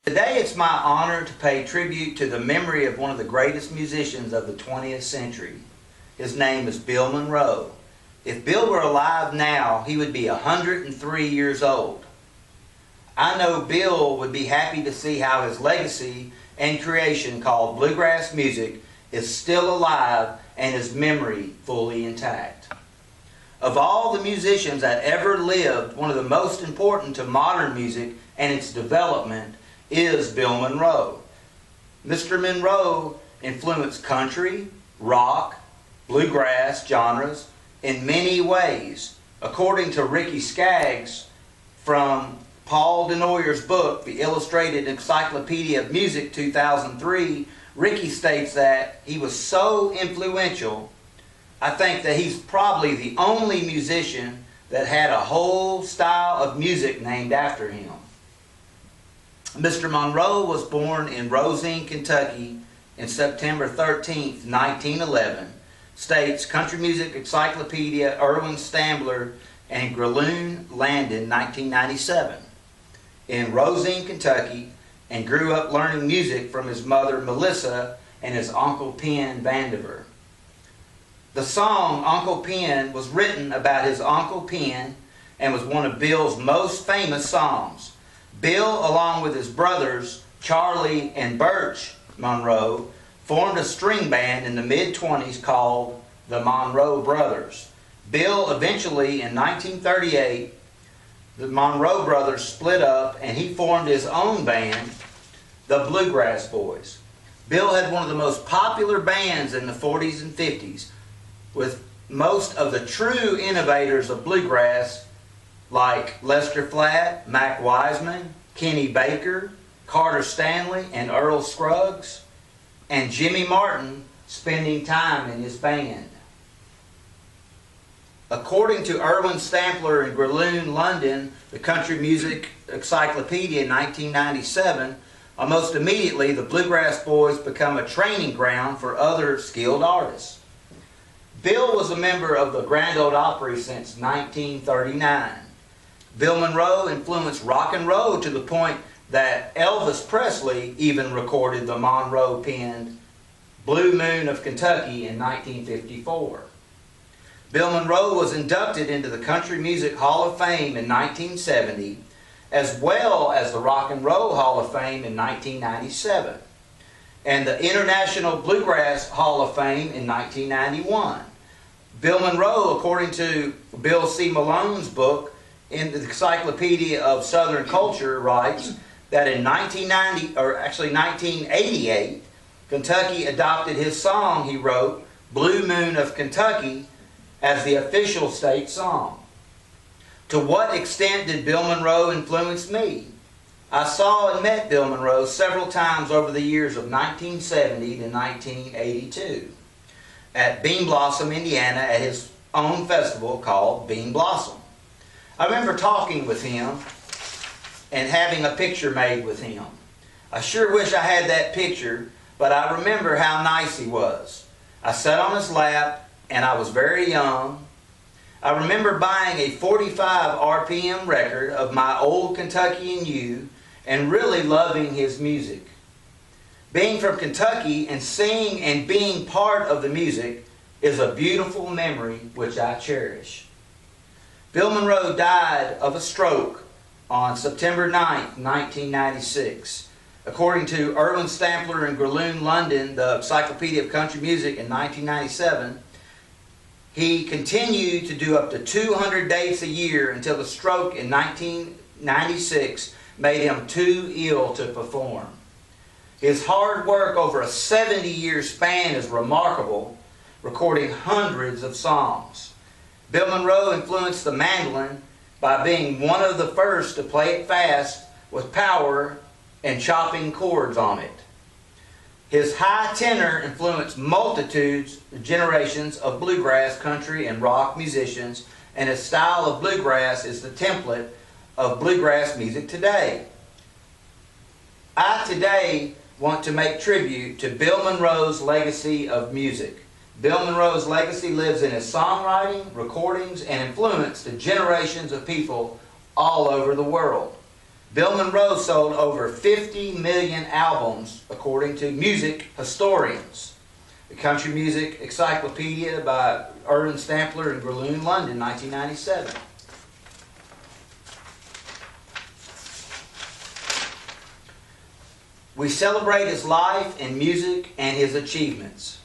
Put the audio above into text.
Today it's my honor to pay tribute to the memory of one of the greatest musicians of the 20th century. His name is Bill Monroe. If Bill were alive now, he would be 103 years old. I know Bill would be happy to see how his legacy and creation called bluegrass music is still alive and his memory fully intact. Of all the musicians that ever lived, one of the most important to modern music and its development is Bill Monroe. Mr. Monroe influenced country, rock, bluegrass genres in many ways. According to Ricky Skaggs from Paul Denoyer's book, The Illustrated Encyclopedia of Music 2003, Ricky states that he was so influential, I think that he's probably the only musician that had a whole style of music named after him. Mr. Monroe was born in Rosine, Kentucky in September 13, 1911, states Country Music Encyclopedia, Erwin Stambler, and Grelune Landon, 1997. In Rosine, Kentucky, and grew up learning music from his mother Melissa and his uncle Penn Vandiver. The song Uncle Penn was written about his Uncle Penn and was one of Bill's most famous songs. Bill, along with his brothers Charlie and Birch Monroe, formed a string band in the mid-20s called the Monroe Brothers. Bill eventually, in 1938, the Monroe Brothers split up and he formed his own band, the Bluegrass Boys. Bill had one of the most popular bands in the 40s and 50s, with most of the true innovators of bluegrass like Lester Flatt, Mac Wiseman, Kenny Baker, Carter Stanley, and Earl Scruggs, and Jimmy Martin spending time in his band. According to Erwin Stambler and Grelune Landon, the Country Music Encyclopedia in 1997, almost immediately the Bluegrass Boys become a training ground for other skilled artists. Bill was a member of the Grand Ole Opry since 1939. Bill Monroe influenced rock and roll to the point that Elvis Presley even recorded the Monroe-penned Blue Moon of Kentucky in 1954. Bill Monroe was inducted into the Country Music Hall of Fame in 1970, as well as the Rock and Roll Hall of Fame in 1997, and the International Bluegrass Hall of Fame in 1991. Bill Monroe, according to Bill C. Malone's book in the Encyclopedia of Southern Culture, writes that in 1988, Kentucky adopted his song he wrote, Blue Moon of Kentucky, as the official state song. To what extent did Bill Monroe influence me? I saw and met Bill Monroe several times over the years of 1970 to 1982 at Bean Blossom, Indiana, at his own festival called Bean Blossom. I remember talking with him and having a picture made with him. I sure wish I had that picture, but I remember how nice he was. I sat on his lap and I was very young. I remember buying a 45 RPM record of my old Kentucky and You and really loving his music. Being from Kentucky and seeing and being part of the music is a beautiful memory which I cherish. Bill Monroe died of a stroke on September 9, 1996. According to Erwin Stambler and Grelune Landon, the Encyclopedia of Country Music in 1997, he continued to do up to 200 dates a year until the stroke in 1996 made him too ill to perform. His hard work over a 70-year span is remarkable, recording hundreds of songs. Bill Monroe influenced the mandolin by being one of the first to play it fast with power and chopping chords on it. His high tenor influenced multitudes, generations of bluegrass, country, and rock musicians, and his style of bluegrass is the template of bluegrass music today. I today want to make tribute to Bill Monroe's legacy of music. Bill Monroe's legacy lives in his songwriting, recordings, and influence to generations of people all over the world. Bill Monroe sold over 50 million albums, according to music historians. The Country Music Encyclopedia by Irving Stampler and Graloon, London, 1997. We celebrate his life and music and his achievements.